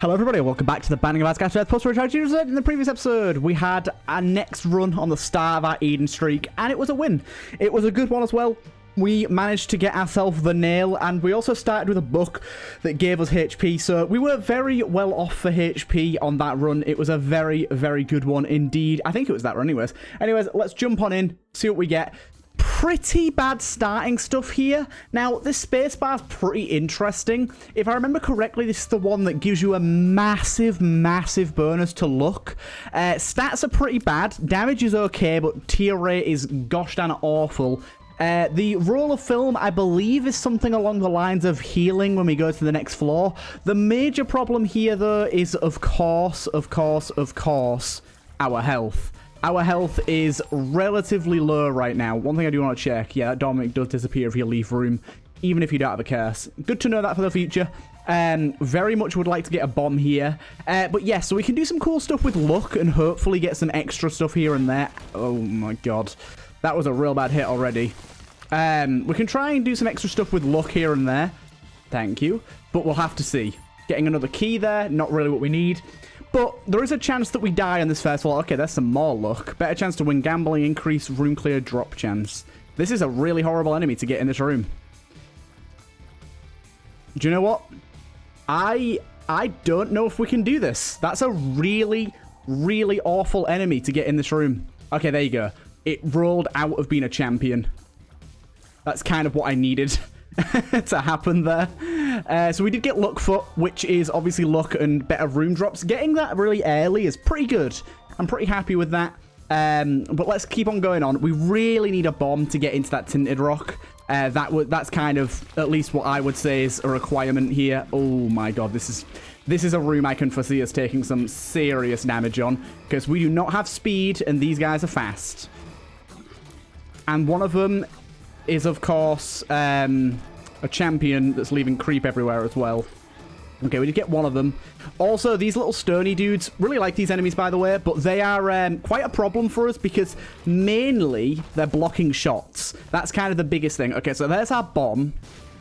Hello everybody, welcome back to the Binding of Isaac Afterbirth post-recharge. In the previous episode, we had our next run on the start of our Eden streak, and it was a win. It was a good one as well. We managed to get ourselves the nail, and we also started with a book that gave us HP, so we were very well off for HP on that run. It was a very, very good one indeed. I think it was that run anyways. Anyways, let's jump on in, see what we get. Pretty bad starting stuff here. Now, this spacebar is pretty interesting. If I remember correctly, this is the one that gives you a massive, massive bonus to luck. Stats are pretty bad. Damage is okay, but tier rate is gosh darn awful. The roll of film, I believe, is something along the lines of healing when we go to the next floor. The major problem here, though, is, of course, our health. Our health is relatively low right now. One thing I do want to check. Yeah, that Dominic does disappear if you leave room, even if you don't have a curse. Good to know that for the future. Very much would like to get a bomb here. But yeah, so we can do some cool stuff with luck and hopefully get some extra stuff here and there. Oh my god. That was a real bad hit already. We can try and do some extra stuff with luck here and there. Thank you. But we'll have to see. Getting another key there, not really what we need. But there is a chance that we die on this first floor. Okay, there's some more luck. Better chance to win gambling, increase room clear, drop chance. This is a really horrible enemy to get in this room. Do you know what? I don't know if we can do this. That's a really, really awful enemy to get in this room. Okay, there you go. It rolled out of being a champion. That's kind of what I needed to happen there. So we did get luck foot, which is obviously luck and better room drops. Getting that really early is pretty good. I'm pretty happy with that. But let's keep on going on. We really need a bomb to get into that tinted rock. That's kind of at least what I would say is a requirement here. Oh my god, this is a room I can foresee us taking some serious damage on, because we do not have speed and these guys are fast. And one of them is, of course, a champion that's leaving creep everywhere as well. Okay, we did get one of them. Also, these little stony dudes, really like these enemies, by the way, but they are quite a problem for us because mainly they're blocking shots. That's kind of the biggest thing. Okay, so there's our bomb.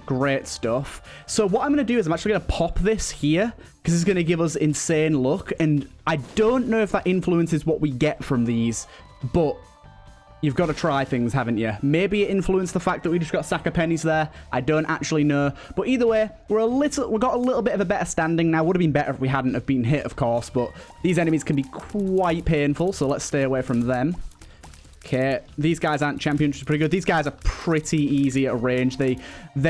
Great stuff. So what I'm going to do is I'm actually going to pop this here because it's going to give us insane luck, and I don't know if that influences what we get from these, but you've got to try things, haven't you? Maybe it influenced the fact that we just got a sack of pennies there. I don't actually know. But either way, we've got a little bit of a better standing now. Would have been better if we hadn't have been hit, of course. But these enemies can be quite painful, so let's stay away from them. Okay, these guys aren't champions, which is pretty good. These guys are pretty easy at range. They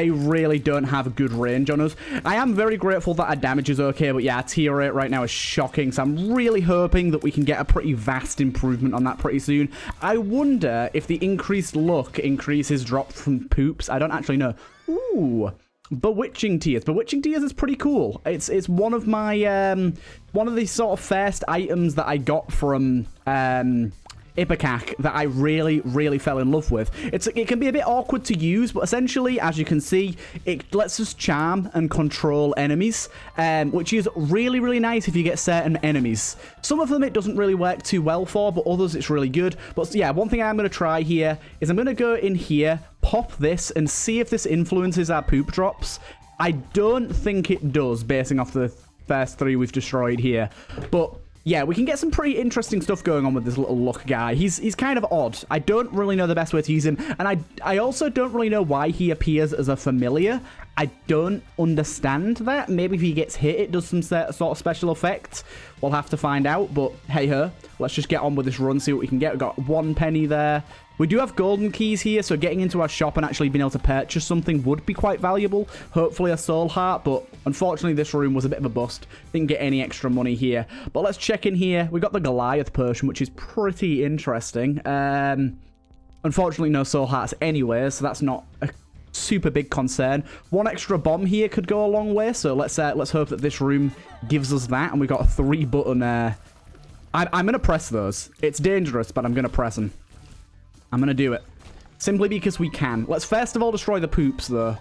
really don't have a good range on us. I am very grateful that our damage is okay, but yeah, our tier rate right now is shocking. So I'm really hoping that we can get a pretty vast improvement on that pretty soon. I wonder if the increased luck increases drop from poops. I don't actually know. Ooh. Bewitching tears. Bewitching tears is pretty cool. It's one of my one of these sort of first items that I got from Ipecac that I really, really fell in love with. It can be a bit awkward to use, but essentially, as you can see, it lets us charm and control enemies, which is really, really nice if you get certain enemies. Some of them it doesn't really work too well for, but others it's really good. But yeah, one thing I'm going to try here is I'm going to go in here, pop this, and see if this influences our poop drops. I don't think it does, basing off the first three we've destroyed here, but yeah, we can get some pretty interesting stuff going on with this little luck guy. He's kind of odd. I don't really know the best way to use him. And I also don't really know why he appears as a familiar. I don't understand that. Maybe if he gets hit, it does some sort of special effect. We'll have to find out. But hey-ho, let's just get on with this run, see what we can get. We've got 1 penny there. We do have golden keys here, so getting into our shop and actually being able to purchase something would be quite valuable. Hopefully a soul heart, but unfortunately this room was a bit of a bust. Didn't get any extra money here. But let's check in here. We got the Goliath potion, which is pretty interesting. Unfortunately no soul hearts anyway, so that's not a super big concern. 1 extra bomb here could go a long way, so let's hope that this room gives us that. And we got a 3 button. I'm going to press those. It's dangerous, but I'm going to press them. I'm going to do it. Simply because we can. Let's first of all destroy the poops, though.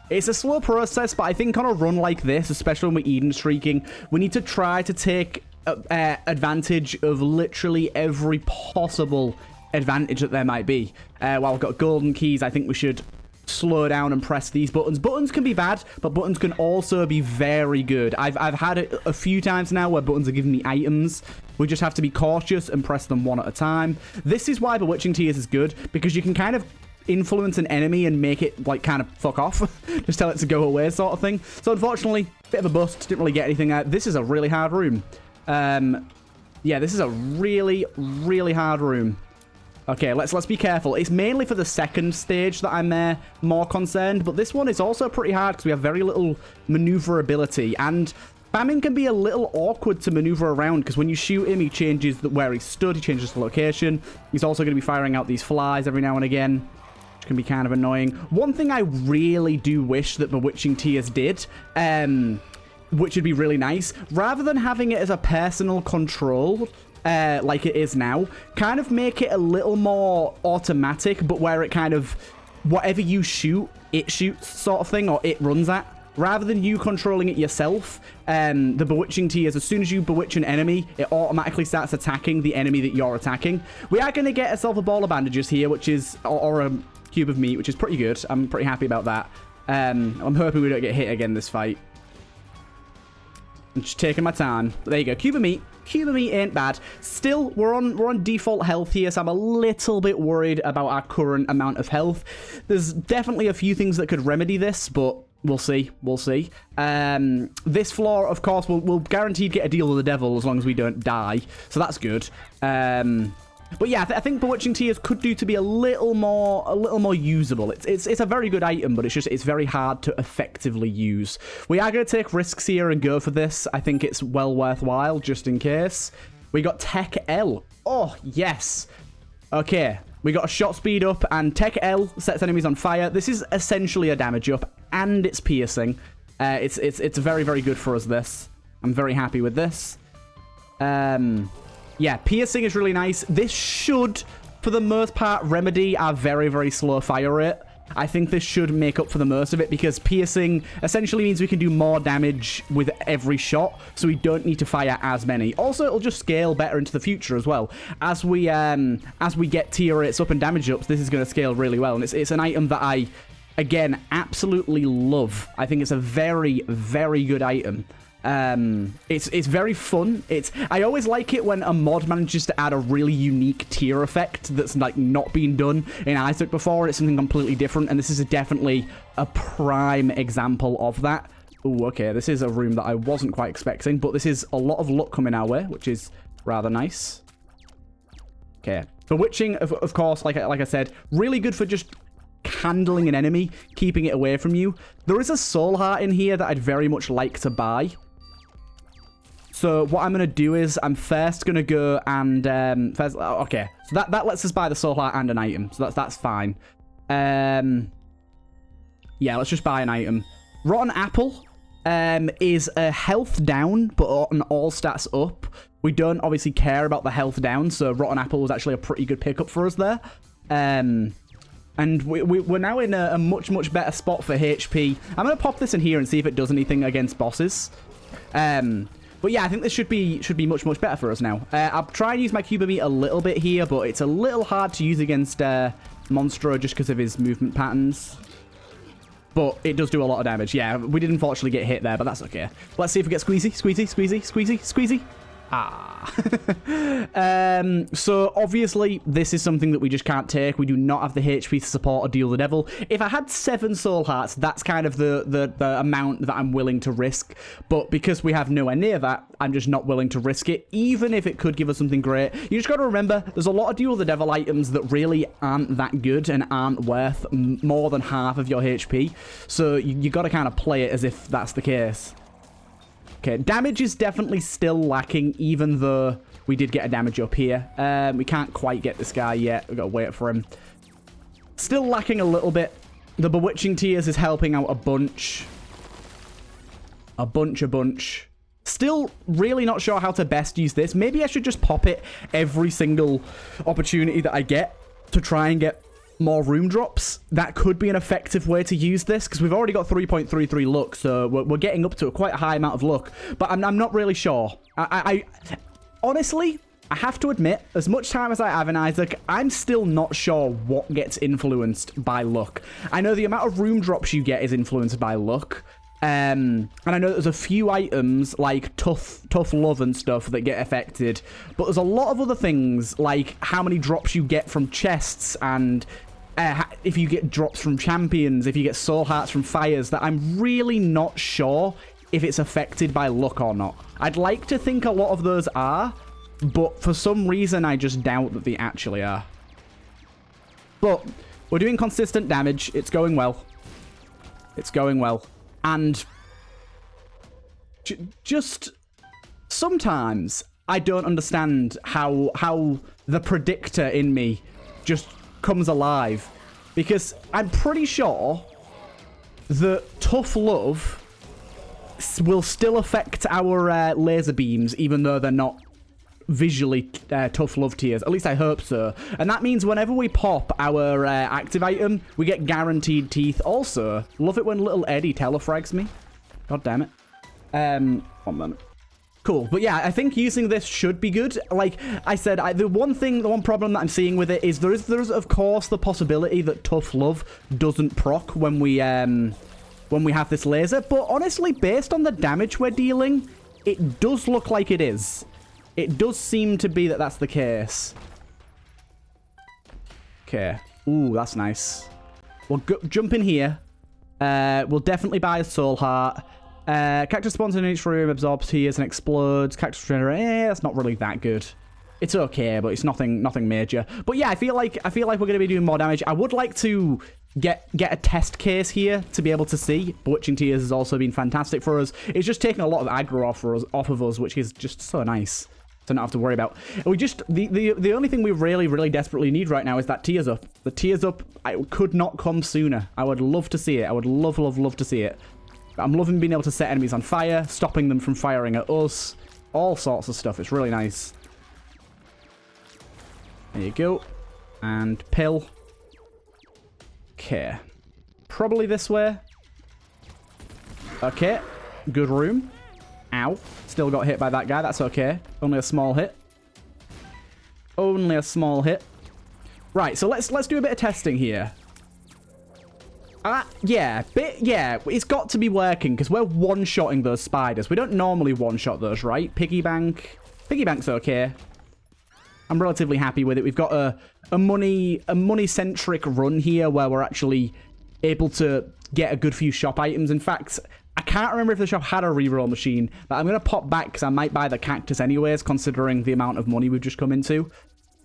It's a slow process, but I think on a run like this, especially when we're Eden streaking, we need to try to take advantage of literally every possible advantage that there might be. While we've got golden keys, I think we should slow down and press these buttons. Buttons can be bad, but buttons can also be very good. I've had it a few times now where buttons are giving me items. We just have to be cautious and press them one at a time. This is why Bewitching Tears is good, because you can kind of influence an enemy and make it, like, kind of fuck off. Just tell it to go away sort of thing. So, unfortunately, bit of a bust. Didn't really get anything out. This is a really hard room. Yeah, this is a really, really hard room. Okay, let's be careful. It's mainly for the second stage that I'm more concerned, but this one is also pretty hard because we have very little maneuverability, and spamming can be a little awkward to maneuver around because when you shoot him, he changes where he's stood, he changes the location. He's also going to be firing out these flies every now and again, which can be kind of annoying. One thing I really do wish that Bewitching Tears did, which would be really nice, rather than having it as a personal control, like it is now, kind of make it a little more automatic, but where it kind of, whatever you shoot, it shoots sort of thing, or it runs at. Rather than you controlling it yourself, the Bewitching Tears, as soon as you bewitch an enemy, it automatically starts attacking the enemy that you're attacking. We are going to get ourselves a ball of bandages here, which is, or a cube of meat, which is pretty good. I'm pretty happy about that. I'm hoping we don't get hit again this fight. I'm just taking my time. But there you go, cube of meat. Cube of meat ain't bad. Still, we're on default health here, so I'm a little bit worried about our current amount of health. There's definitely a few things that could remedy this, but we'll see. We'll see. This floor, of course, we'll guaranteed get a deal with the devil as long as we don't die, so that's good. But yeah, I think Bewitching Tears could do to be a little more usable. It's a very good item, but it's very hard to effectively use. We are going to take risks here and go for this. I think it's well worthwhile, just in case. We got Tech L. Oh, yes. Okay, we got a shot speed up, and Tech L sets enemies on fire. This is essentially a damage up, and it's piercing. It's very, very good for us, this. I'm very happy with this. Yeah, piercing is really nice. This should, for the most part, remedy our very, very slow fire rate. I think this should make up for the most of it because piercing essentially means we can do more damage with every shot, so we don't need to fire as many. Also, it'll just scale better into the future as well. As we get tier rates up and damage ups, this is going to scale really well, and it's an item that I, again, absolutely love. I think it's a very, very good item. It's very fun. I always like it when a mod manages to add a really unique tier effect that's like not been done in Isaac before, and it's something completely different, and this is definitely a prime example of that. Ooh, okay, this is a room that I wasn't quite expecting, but this is a lot of luck coming our way, which is rather nice. Okay, Bewitching, of course, like I said, really good for just handling an enemy, keeping it away from you. There is a soul heart in here that I'd very much like to buy. So what I'm going to do is I'm first going to go and... okay, so that lets us buy the soul heart and an item. So that's fine. Yeah, let's just buy an item. Rotten Apple is a health down, but an all stats up. We don't obviously care about the health down, so Rotten Apple was actually a pretty good pickup for us there. And we're now in a much, much better spot for HP. I'm going to pop this in here and see if it does anything against bosses. But yeah, I think this should be much, much better for us now. I'll try and use my cube of meat a little bit here, but it's a little hard to use against Monstro just because of his movement patterns. But it does do a lot of damage. Yeah, we did unfortunately get hit there, but that's okay. Let's see if we get squeezy, squeezy, squeezy, squeezy, squeezy. Ah. So obviously this is something that we just can't take. We do not have the HP to support a Deal the Devil. If I had 7 soul hearts, that's kind of the amount that I'm willing to risk. But because we have nowhere near that, I'm just not willing to risk it, even if it could give us something great. You just got to remember, there's a lot of Deal the Devil items that really aren't that good and aren't worth more than half of your HP. So you got to kind of play it as if that's the case. Okay, damage is definitely still lacking, even though we did get a damage up here. We can't quite get this guy yet. We've got to wait for him. Still lacking a little bit. The Bewitching Tears is helping out a bunch. A bunch. Still really not sure how to best use this. Maybe I should just pop it every single opportunity that I get to try and get more room drops. That could be an effective way to use this because we've already got 3.33 luck, so we're getting up to quite a high amount of luck, but I'm not really sure. I honestly, I have to admit, as much time as I have in Isaac, I'm still not sure what gets influenced by luck. I know the amount of room drops you get is influenced by luck. And I know there's a few items like tough love and stuff that get affected, but there's a lot of other things like how many drops you get from chests and if you get drops from champions, if you get soul hearts from fires, that I'm really not sure if it's affected by luck or not. I'd like to think a lot of those are, but for some reason I just doubt that they actually are. But we're doing consistent damage. It's going well. It's going well. And just sometimes I don't understand how the predictor in me just comes alive, because I'm pretty sure that tough love will still affect our laser beams, even though they're not visually tough love tiers. At least I hope so. And that means whenever we pop our active item, we get guaranteed teeth. Also, love it when little Eddie telefrags me. God damn it. One moment. Cool. But yeah, I think using this should be good. Like I said, the one problem that I'm seeing with it is there is of course the possibility that tough love doesn't proc when we have this laser. But honestly, based on the damage we're dealing, it does look like it is. It does seem to be that that's the case. Okay. Ooh, that's nice. We'll jump in here. We'll definitely buy a soul heart. Cactus spawns in each room, absorbs tears and explodes. Cactus regenerates. That's not really that good. It's okay, but it's nothing major. But yeah, I feel like we're going to be doing more damage. I would like to get a test case here to be able to see. Bewitching Tears has also been fantastic for us. It's just taking a lot of aggro off of us, which is just so nice to not have to worry about. We just the only thing we really desperately need right now is that tears up. The tears up, I could not come sooner. I would love to see it. I would love to see it. I'm loving being able to set enemies on fire, stopping them from firing at us, all sorts of stuff. It's really nice. There you go. And pill. Okay. Probably this way. Okay. Good room. Ow. Still got hit by that guy. That's okay. Only a small hit. Only a small hit. Right, so let's do a bit of testing here. Yeah, it's got to be working because we're one-shotting those spiders. We don't normally one-shot those, right? Piggy bank. Piggy bank's okay. I'm relatively happy with it. We've got a money-centric run here where we're actually able to get a good few shop items. In fact, I can't remember if the shop had a reroll machine, but I'm going to pop back because I might buy the cactus anyways, considering the amount of money we've just come into.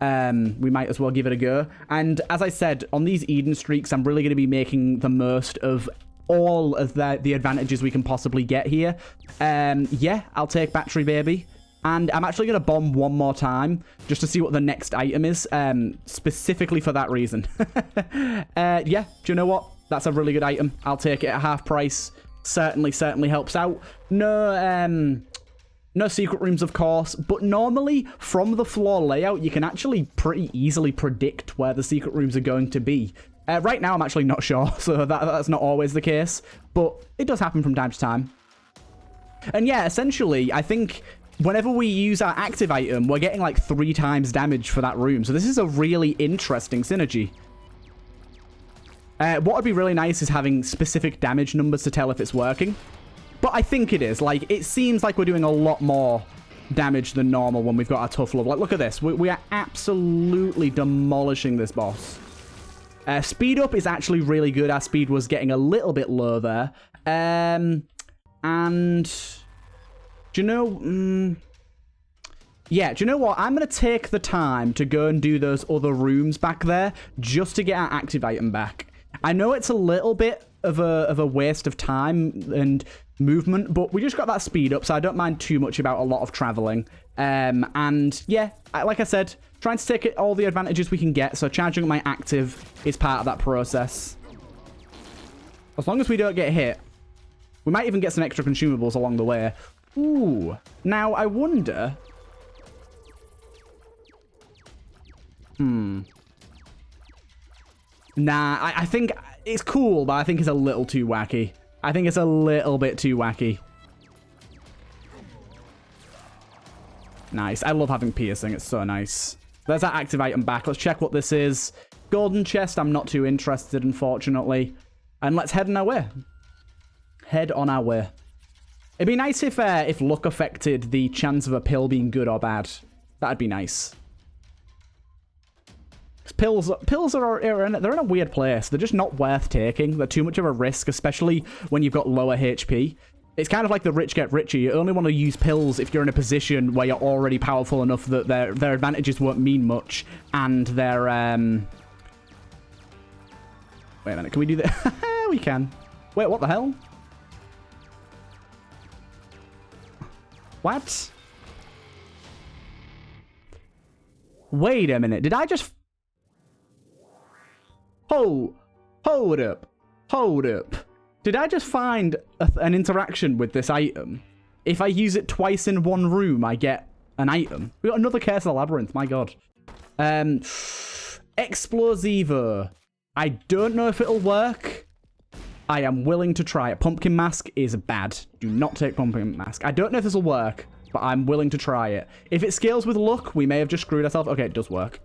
We might as well give it a go. And as I said, on these Eden streaks, I'm really going to be making the most of all of the advantages we can possibly get here. Yeah, I'll take Battery Baby. And I'm actually going to bomb one more time just to see what the next item is, specifically for that reason. Yeah, do you know what? That's a really good item. I'll take it at half price. Certainly helps out. No secret rooms, of course, but normally from the floor layout, you can actually pretty easily predict where the secret rooms are going to be. Right now, I'm actually not sure, so that's not always the case, but it does happen from time to time. And yeah, essentially, I think whenever we use our active item, we're getting like 3 times damage for that room, so this is a really interesting synergy. What would be really nice is having specific damage numbers to tell if it's working. But I think it is. Like, it seems like we're doing a lot more damage than normal when we've got our tough love. Like, look at this. We are absolutely demolishing this boss. Speed up is actually really good. Our speed was getting a little bit low there. And do you know... yeah, do you know what? I'm going to take the time to go and do those other rooms back there just to get our active item back. I know it's a little bit of a waste of time and movement, but we just got that speed up, so I don't mind too much about a lot of traveling. And yeah, like I said, trying to take all the advantages we can get, so charging up my active is part of that process. As long as we don't get hit, we might even get some extra consumables along the way. Ooh, now I wonder... Nah, I think it's cool, but I think it's a little too wacky. I think it's a little bit too wacky. Nice. I love having piercing. It's so nice. There's that active item back. Let's check what this is. Golden chest. I'm not too interested, unfortunately. And let's head on our way. Head on our way. It'd be nice if luck affected the chance of a pill being good or bad. That'd be nice. Pills are they're in a weird place. They're just not worth taking. They're too much of a risk, especially when you've got lower HP. It's kind of like the rich get richer. You only want to use pills if you're in a position where you're already powerful enough that their advantages won't mean much, and their Wait a minute, can we do that? We can. Wait, what the hell? What? Wait a minute. Did I just... Hold up. Hold up. Did I just find an interaction with this item? If I use it twice in one room, I get an item. We got another Curse of the Labyrinth. My god. Explosivo. I don't know if it'll work. I am willing to try it. Pumpkin Mask is bad. Do not take Pumpkin Mask. I don't know if this will work, but I'm willing to try it. If it scales with luck, we may have just screwed ourselves. Okay, it does work.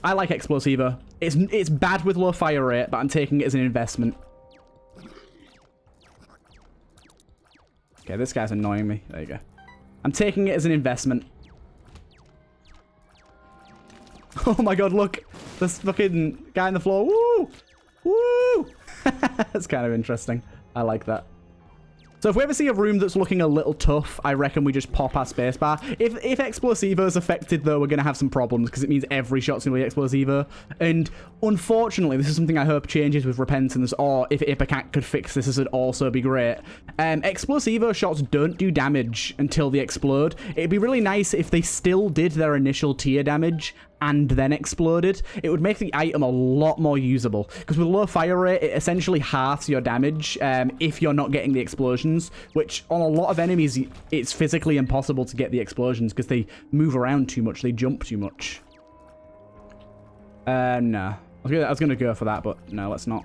I like Explosivo. It's bad with low fire rate, but I'm taking it as an investment. Okay, this guy's annoying me. There you go. I'm taking it as an investment. Oh my god, look. This fucking guy on the floor. Woo! Woo! That's kind of interesting. I like that. So if we ever see a room that's looking a little tough, I reckon we just pop our spacebar. If Explosivo is affected, though, we're going to have some problems, because it means every shot's going to be Explosivo. And unfortunately, this is something I hope changes with Repentance, or if Ipecac could fix this would also be great. Explosivo shots don't do damage until they explode. It'd be really nice if they still did their initial tier damage and then exploded. It would make the item a lot more usable, because with low fire rate, it essentially halves your damage if you're not getting the explosions, which on a lot of enemies, it's physically impossible to get the explosions because they move around too much, they jump too much. No. I was going to go for that, but no, let's not.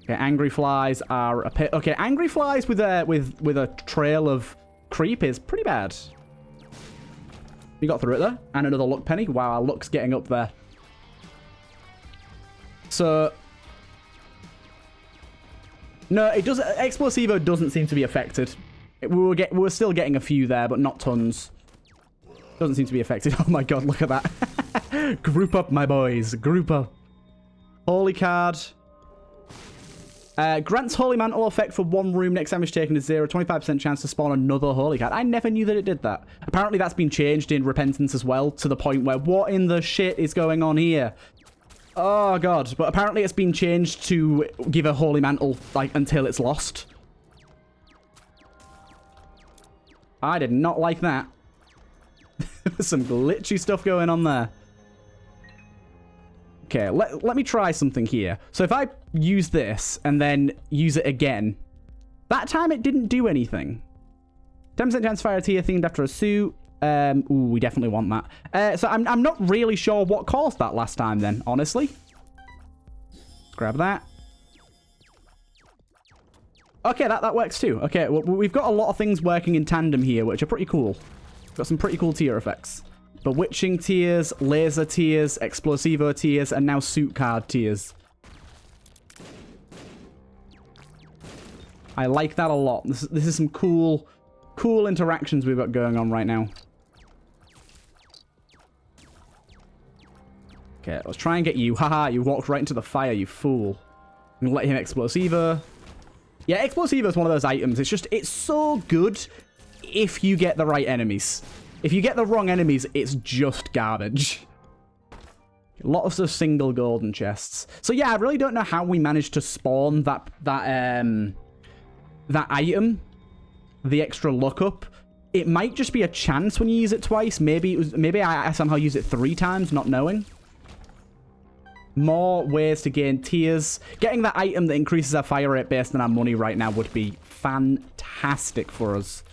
Okay, Angry Flies are a pit. Okay, Angry Flies with a trail of creep is pretty bad. We got through it there. And another luck penny. Wow, our luck's getting up there. So... No, it doesn't... Explosivo doesn't seem to be affected. We were still getting a few there, but not tons. Doesn't seem to be affected. Oh my god, look at that. Group up, my boys. Group up. Holy card. Grants Holy Mantle effect for one room. Next damage taken is 0. 25% chance to spawn another Holy card. I never knew that it did that. Apparently that's been changed in Repentance as well, to the point where what in the shit is going on here? Oh god. But apparently it's been changed to give a Holy Mantle like until it's lost. I did not like that. There was some glitchy stuff going on there. Okay, let me try something here. So if I use this and then use it again, that time it didn't do anything. 10% chance to fire a tier themed after a suit. Ooh, we definitely want that. So I'm not really sure what caused that last time then, honestly. Grab that. Okay, that works too. Okay, well, we've got a lot of things working in tandem here, which are pretty cool. We've got some pretty cool tier effects. Bewitching tiers, laser tiers, Explosivo tiers, and now suit card tiers. I like that a lot. This is some cool interactions we've got going on right now. Okay, let's try and get you. Haha, you walked right into the fire, you fool. I'm gonna let him Explosivo. Yeah, Explosivo is one of those items. It's so good if you get the right enemies. If you get the wrong enemies, it's just garbage. Lots of single golden chests. So yeah, I really don't know how we managed to spawn that item, the extra lookup. It might just be a chance when you use it twice. Maybe I somehow use it 3 times, not knowing. More ways to gain tiers. Getting that item that increases our fire rate based on our money right now would be fantastic for us.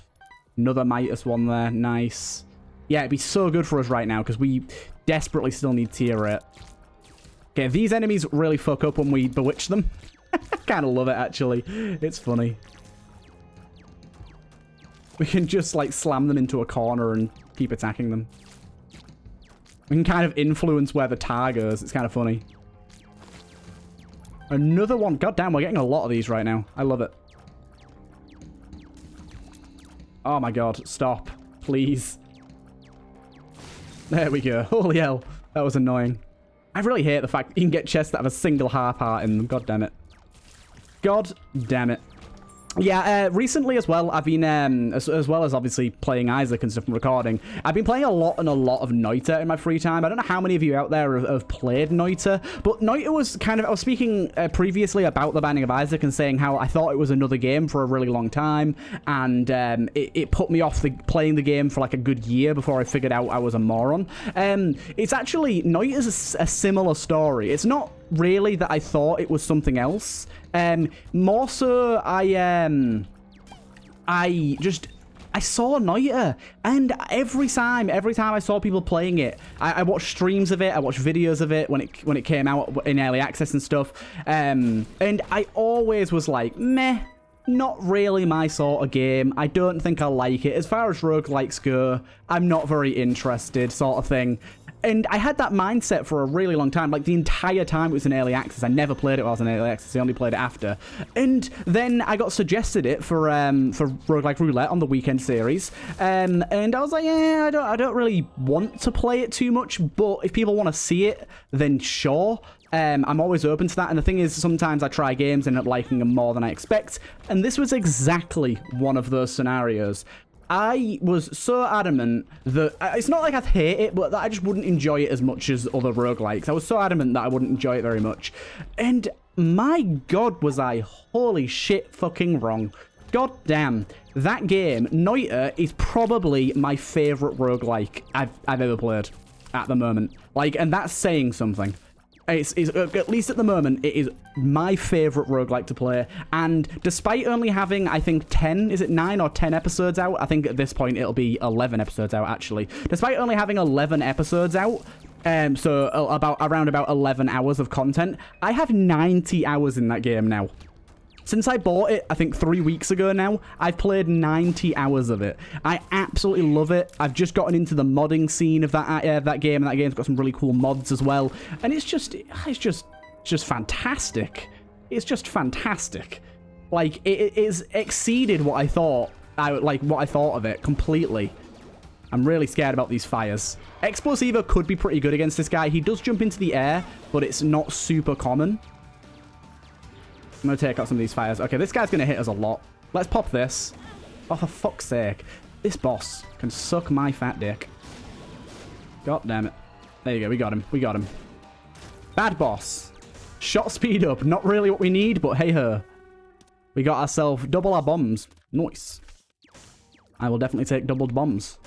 Another Midas one there. Nice. Yeah, it'd be so good for us right now because we desperately still need tier rate. Okay, these enemies really fuck up when we bewitch them. I kind of love it, actually. It's funny. We can just, like, slam them into a corner and keep attacking them. We can kind of influence where the tar goes. It's kind of funny. Another one. God damn, we're getting a lot of these right now. I love it. Oh my god. Stop. Please. There we go. Holy hell. That was annoying. I really hate the fact that you can get chests that have a single half heart in them. God damn it. God damn it. Yeah, recently as well, I've been, as well as obviously playing Isaac and stuff and recording, I've been playing a lot of Noita in my free time. I don't know how many of you out there have played Noita, but Noita was kind of, I was speaking previously about the Binding of Isaac and saying how I thought it was another game for a really long time, and it put me off playing the game for like a good year before I figured out I was a moron. It's actually, Noita's a similar story. It's not really that I thought it was something else. More so, I saw Noita, and every time I saw people playing it, I watched streams of it, I watched videos of it when it came out in early access and stuff, and I always was like, meh, not really my sort of game. I don't think I like it. As far as roguelikes go, I'm not very interested, sort of thing. And I had that mindset for a really long time, like the entire time it was in early access. I never played it while I was in early access. I only played it after. And then I got suggested it for Roguelike Roulette on the weekend series. And I was like, yeah, I don't really want to play it too much, but if people want to see it, then sure. I'm always open to that. And the thing is, sometimes I try games and end up liking them more than I expect. And this was exactly one of those scenarios. I was so adamant that it's not like I hate it, but that I just wouldn't enjoy it as much as other roguelikes. I was so adamant that I wouldn't enjoy it very much. And my god, was I holy shit fucking wrong. God damn. That game, Noita, is probably my favorite roguelike I've ever played at the moment. Like, and that's saying something. It's at least at the moment, it is my favorite roguelike to play. And despite only having, I think, 10, is it 9 or 10 episodes out? I think at this point it'll be 11 episodes out, actually. Despite only having 11 episodes out, so around about 11 hours of content, I have 90 hours in that game now. Since I bought it, I think 3 weeks ago now, I've played 90 hours of it. I absolutely love it. I've just gotten into the modding scene of that game, and that game's got some really cool mods as well. And it's just fantastic. It's just fantastic. Like, it is exceeded what I thought. What I thought of it completely. I'm really scared about these fires. Explosivo could be pretty good against this guy. He does jump into the air, but it's not super common. I'm going to take out some of these fires. Okay, this guy's going to hit us a lot. Let's pop this. Oh, for fuck's sake. This boss can suck my fat dick. God damn it. There you go. We got him. We got him. Bad boss. Shot speed up. Not really what we need, but hey-ho. We got ourselves double our bombs. Nice. I will definitely take doubled bombs.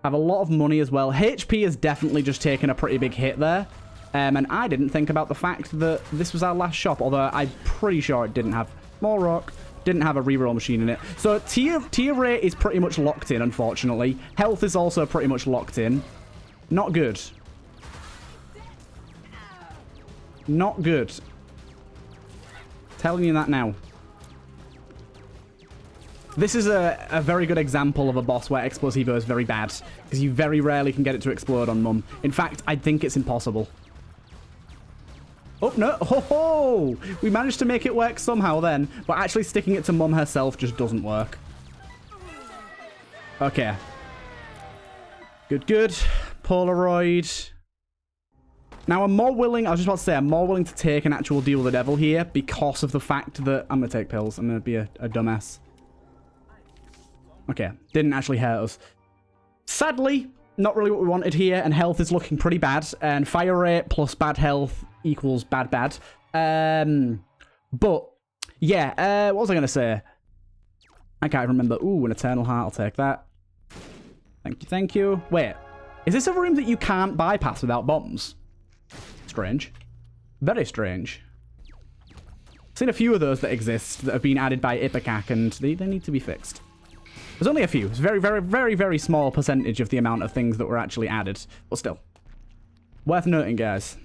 Have a lot of money as well. HP has definitely just taken a pretty big hit there. And I didn't think about the fact that this was our last shop, although I'm pretty sure it didn't have more rock, didn't have a reroll machine in it. So tier rate is pretty much locked in, unfortunately. Health is also pretty much locked in. Not good. Not good. Telling you that now. This is a very good example of a boss where Explosivo is very bad, because you very rarely can get it to explode on Mum. In fact, I think it's impossible. Oh, no. Ho, ho! We managed to make it work somehow then, but actually sticking it to Mum herself just doesn't work. Okay. Good, good. Polaroid. Now, I'm more willing, I was just about to say, I'm more willing to take an actual deal with the devil here because of the fact that I'm going to take pills. I'm going to be a dumbass. Okay. Didn't actually hurt us. Sadly, not really what we wanted here, and health is looking pretty bad. And fire rate plus bad health equals bad. But, yeah, what was I going to say? I can't remember. Ooh, an Eternal Heart, I'll take that. Thank you, thank you. Wait, is this a room that you can't bypass without bombs? Strange. Very strange. I've seen a few of those that exist that have been added by Ipecac, and they need to be fixed. There's only a few. It's a very, very, very, very small percentage of the amount of things that were actually added. But still. Worth noting, guys.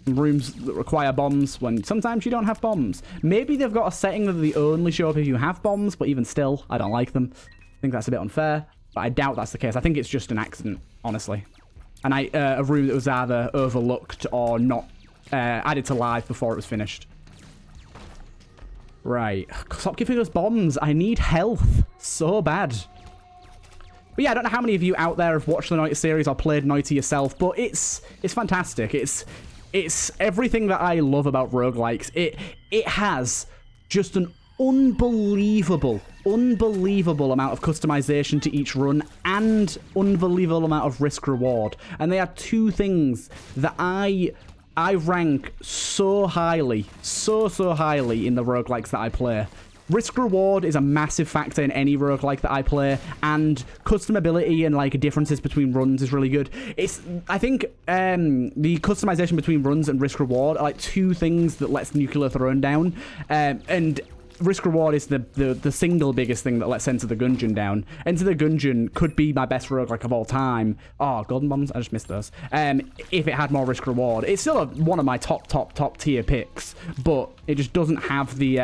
rooms that require bombs when sometimes you don't have bombs. Maybe they've got a setting that they only show up if you have bombs, but even still, I don't like them. I think that's a bit unfair, but I doubt that's the case. I think it's just an accident, honestly. And a room that was either overlooked or not added to live before it was finished. Right. Stop giving us bombs. I need health so bad. But yeah, I don't know how many of you out there have watched the Untitled series or played Untitled yourself, but it's fantastic. It's everything that I love about roguelikes. It has just an unbelievable amount of customization to each run and unbelievable amount of risk reward. And they are two things that I rank so highly, so highly in the roguelikes that I play. Risk reward is a massive factor in any roguelike that I play, and customability and like differences between runs is really good. I think the customization between runs and risk reward are like two things that lets Nuclear Throne down, and risk reward is the single biggest thing that lets Enter the Gungeon down. Enter the Gungeon could be my best roguelike of all time. Oh, Golden Bombs, I just missed those. If it had more risk reward, it's still one of my top tier picks, but it just doesn't have the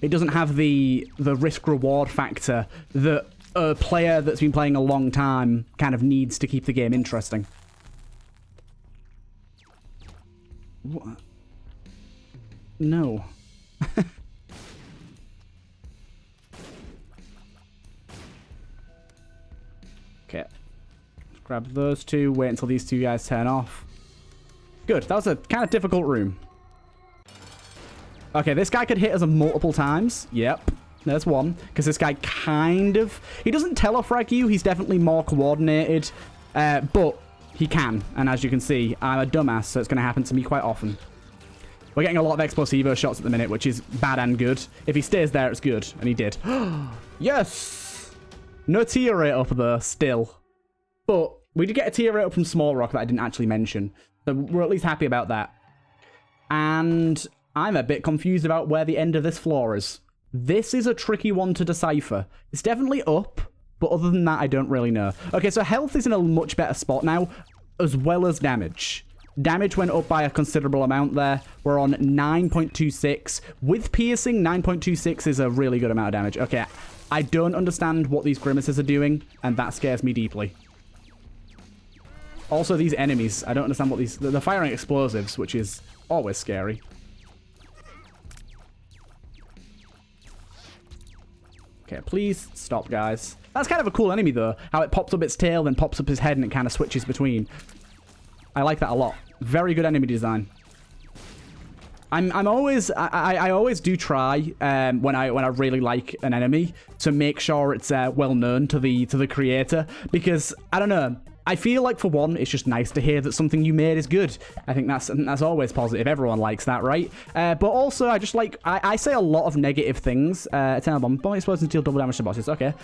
the risk reward factor that a player that's been playing a long time kind of needs to keep the game interesting. What? No. Okay. Grab those two, wait until these two guys turn off. Good, that was a kind of difficult room. Okay, this guy could hit us multiple times. Yep, there's one. Because this guy he doesn't telefrag you. He's definitely more coordinated. But he can. And as you can see, I'm a dumbass, so it's going to happen to me quite often. We're getting a lot of Explosivo shots at the minute, which is bad and good. If he stays there, it's good. And he did. Yes! No tier rate up there, still. But we did get a tier rate up from Small Rock that I didn't actually mention. So we're at least happy about that. And I'm a bit confused about where the end of this floor is. This is a tricky one to decipher. It's definitely up, but other than that, I don't really know. Okay, so health is in a much better spot now, as well as damage. Damage went up by a considerable amount there. We're on 9.26. With piercing, 9.26 is a really good amount of damage. Okay, I don't understand what these grimaces are doing, and that scares me deeply. Also, these enemies, I don't understand what they're firing explosives, which is always scary. Okay, please stop, guys. That's kind of a cool enemy, though. How it pops up its tail, then pops up his head, and it kind of switches between. I like that a lot. Very good enemy design. I always do try when I really like an enemy to make sure it's well known to the creator, because I don't know. I feel like, for one, it's just nice to hear that something you made is good. I think that's always positive. Everyone likes that, right? But also, I just like... I say a lot of negative things. Eternal Bomb explosions deal double damage to bosses. Okay.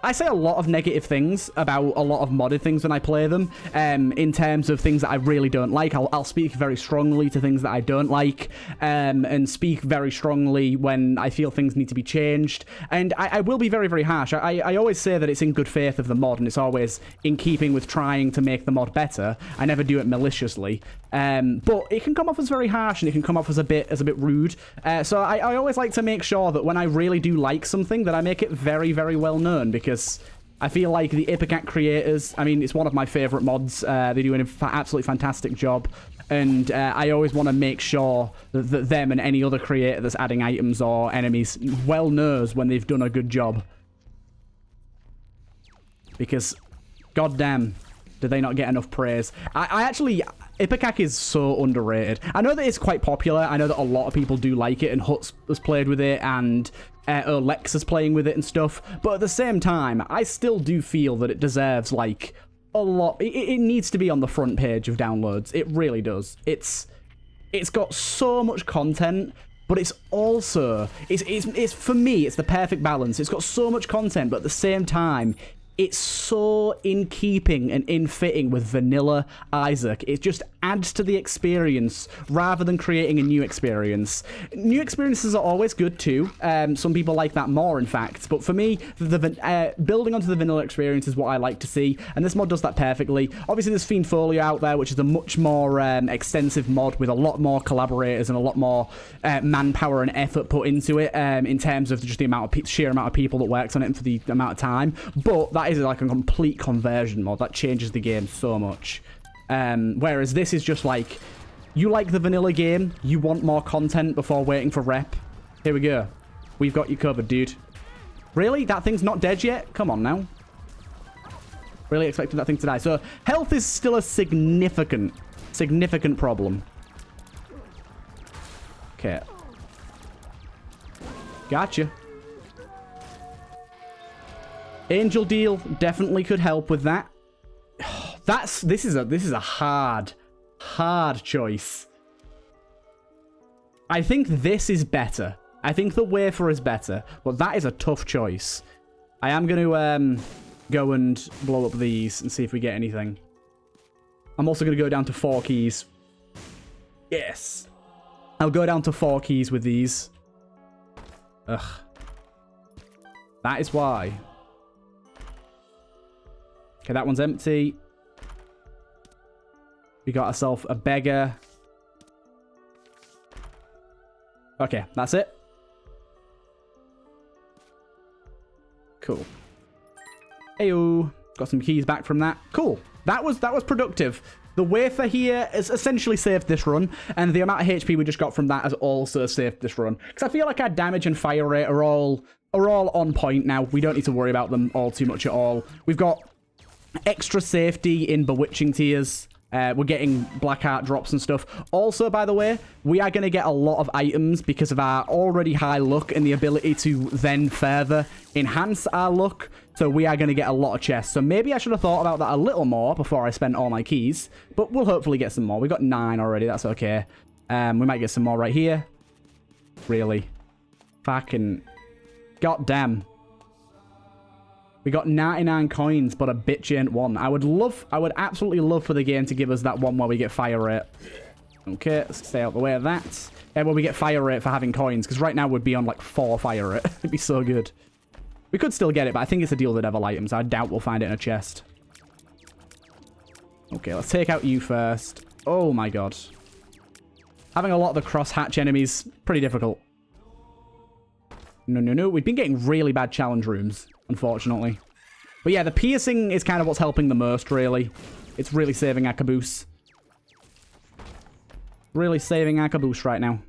I say a lot of negative things about a lot of modded things when I play them. In terms of things that I really don't like. I'll speak very strongly to things that I don't like. And speak very strongly when I feel things need to be changed. And I will be very, very harsh. I always say that it's in good faith of the mod, and it's always in keeping with trying to make the mod better. I never do it maliciously, but it can come off as very harsh, and it can come off as a bit rude. So I always like to make sure that when I really do like something, that I make it very, very well known, because I feel like the Ipecac creators, I mean, it's one of my favorite mods. They do an absolutely fantastic job, and I always want to make sure that them and any other creator that's adding items or enemies well knows when they've done a good job, because goddamn, did they not get enough praise? I actually... Ipecac is so underrated. I know that it's quite popular. I know that a lot of people do like it, and Huts has played with it, and Lex is playing with it and stuff. But at the same time, I still do feel that it deserves, like, a lot... It needs to be on the front page of downloads. It really does. It's got so much content, but it's also... It's for me, it's the perfect balance. It's got so much content, but at the same time... It's so in keeping and in fitting with vanilla Isaac. It just adds to the experience rather than creating a new experience. New experiences are always good too. Some people like that more, in fact. But for me, building onto the vanilla experience is what I like to see, and this mod does that perfectly. Obviously, there's Fiend Folio out there, which is a much more extensive mod with a lot more collaborators and a lot more manpower and effort put into it in terms of just the sheer amount of people that works on it and for the amount of time. But that is like a complete conversion mod that changes the game so much. Whereas this is just like, you like the vanilla game, you want more content before waiting for rep. Here we go. We've got you covered, dude. Really? That thing's not dead yet? Come on now. Really expected that thing to die. So health is still a significant problem. Okay. Gotcha. Angel Deal definitely could help with that. This is a hard choice. I think this is better. I think the wafer is better, but that is a tough choice. I am going to go and blow up these and see if we get anything. I'm also going to go down to 4 keys. Yes. I'll go down to 4 keys with these. Ugh. That is why. Okay, that one's empty. We got ourselves a beggar. Okay, that's it. Cool. Ayo. Got some keys back from that. Cool. That was productive. The wafer here has essentially saved this run, and the amount of HP we just got from that has also saved this run. Because I feel like our damage and fire rate are all on point now. We don't need to worry about them all too much at all. We've got extra safety in Bewitching Tears. We're getting black art drops and stuff. Also, by the way, we are going to get a lot of items because of our already high luck and the ability to then further enhance our luck. So we are going to get a lot of chests. So maybe I should have thought about that a little more before I spent all my keys. But we'll hopefully get some more. We got 9 already. That's okay. We might get some more right here. Really? Fucking goddamn. We got 99 coins, but a bitch ain't one. I would absolutely love for the game to give us that one where we get fire rate. Okay, let's stay out the way of that. Yeah, where we get fire rate for having coins, because right now we'd be on like 4 fire rate. It'd be so good. We could still get it, but I think it's a deal with the devil items. I doubt we'll find it in a chest. Okay, let's take out you first. Oh my god. Having a lot of the cross-hatch enemies, pretty difficult. No. We've been getting really bad challenge rooms, unfortunately. But yeah, the piercing is kind of what's helping the most, really. It's really saving our caboose. Really saving our caboose right now.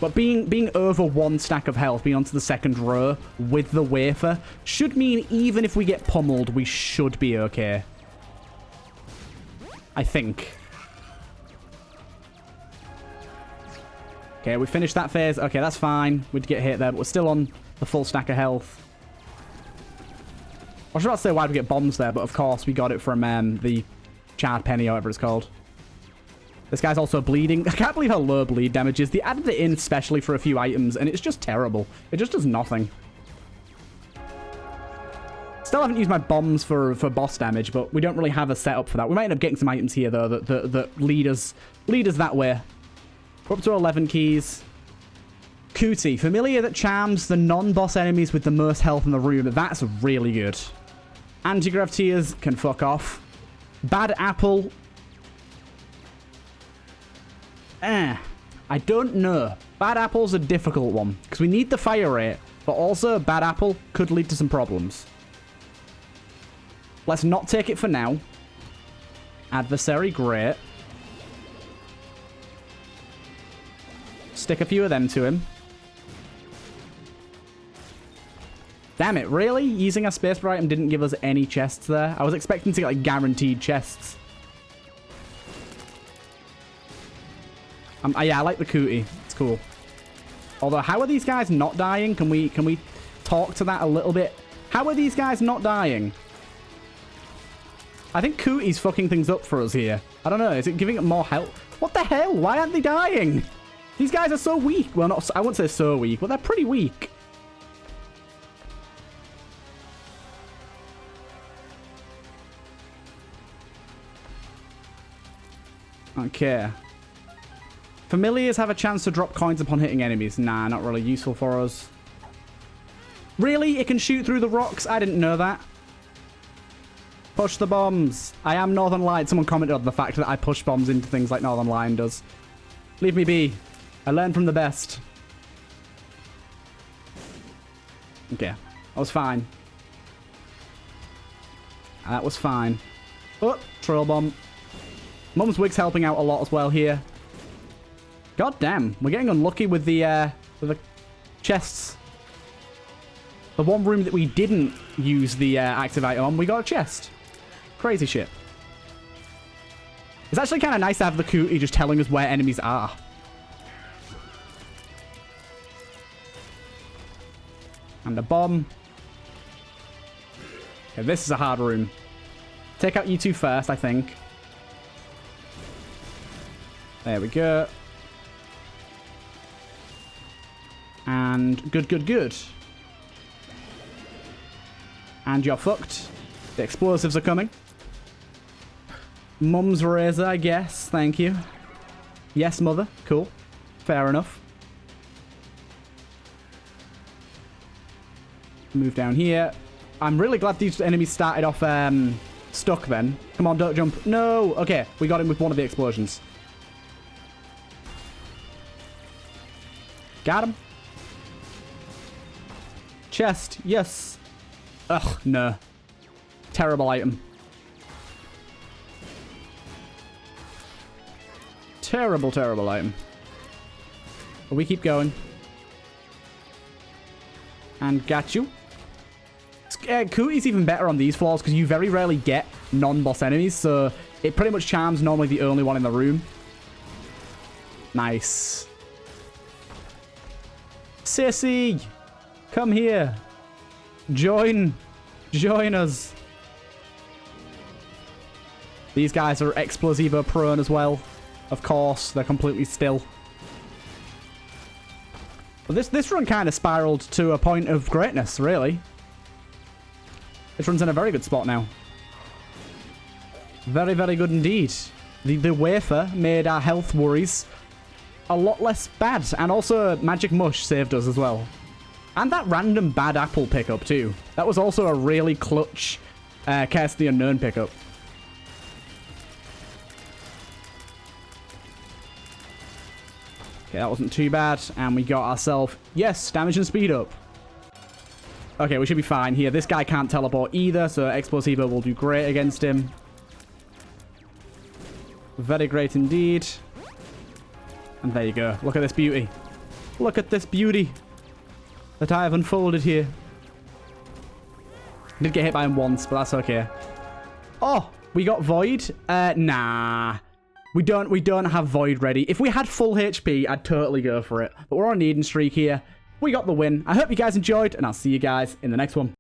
But being over 1 stack of health, being onto the second row with the wafer, should mean even if we get pummeled, we should be okay. I think. Okay, we finished that phase. Okay, that's fine. We'd get hit there, but we're still on the full stack of health. I was about to say why'd we get bombs there, but of course we got it from the charred penny, or whatever it's called. This guy's also bleeding. I can't believe how low bleed damage is. They added it in specially for a few items, and it's just terrible. It just does nothing. Still haven't used my bombs for boss damage, but we don't really have a setup for that. We might end up getting some items here, though, that lead us that way. We're up to 11 keys. COOTIE. Familiar that charms the non-boss enemies with the most health in the room. That's really good. Anti-grav tears can fuck off. Bad apple. I don't know. Bad apple's a difficult one, because we need the fire rate, but also bad apple could lead to some problems. Let's not take it for now. Adversary, great. Stick a few of them to him. Damn it, really? Using a spacebar item didn't give us any chests there? I was expecting to get, like, guaranteed chests. Yeah, I like the COOTIE. It's cool. Although, how are these guys not dying? Can we talk to that a little bit? How are these guys not dying? I think COOTIE's fucking things up for us here. I don't know. Is it giving it more health? What the hell? Why aren't they dying? These guys are so weak. Well, not. I won't say so weak, but they're pretty weak. Okay. Familiars have a chance to drop coins upon hitting enemies. Nah, not really useful for us. Really? It can shoot through the rocks? I didn't know that. Push the bombs. I am Northern Lion. Someone commented on the fact that I push bombs into things like Northern Lion does. Leave me be. I learned from the best. Okay. That was fine. That was fine. Oh, trail bomb. Mum's Wig's helping out a lot as well here. God damn. We're getting unlucky with the chests. The one room that we didn't use the active item on, we got a chest. Crazy shit. It's actually kind of nice to have the COOTIE just telling us where enemies are. And a bomb. Okay, this is a hard room. Take out you two first, I think. There we go. And good, good, good. And you're fucked. The explosives are coming. Mum's razor, I guess. Thank you. Yes, mother. Cool. Fair enough. Move down here. I'm really glad these enemies started off stuck then. Come on, don't jump. No! Okay, we got him with one of the explosions. Got him. Chest, yes. Ugh, no. Terrible item. Terrible, terrible item. But we keep going. And got you. COOTIE's even better on these floors because you very rarely get non-boss enemies, so it pretty much charms normally the only one in the room. Nice. Sissy! Come here. Join us. These guys are explosivo prone as well. Of course, they're completely still. But this run kind of spiraled to a point of greatness, really. This run's in a very good spot now. Very, very good indeed. The wafer made our health worries a lot less bad. And also, Magic Mush saved us as well. And that random bad apple pickup, too. That was also a really clutch Curse of the Unknown pickup. Okay, that wasn't too bad. And we got ourselves, yes, damage and speed up. Okay, we should be fine here. This guy can't teleport either, so Explosivo will do great against him. Very great indeed. And there you go. Look at this beauty. Look at this beauty that I have unfolded here. I did get hit by him once, but that's okay. Oh, we got Void. Nah. We don't have Void ready. If we had full HP, I'd totally go for it. But we're on a needing streak here. We got the win. I hope you guys enjoyed, and I'll see you guys in the next one.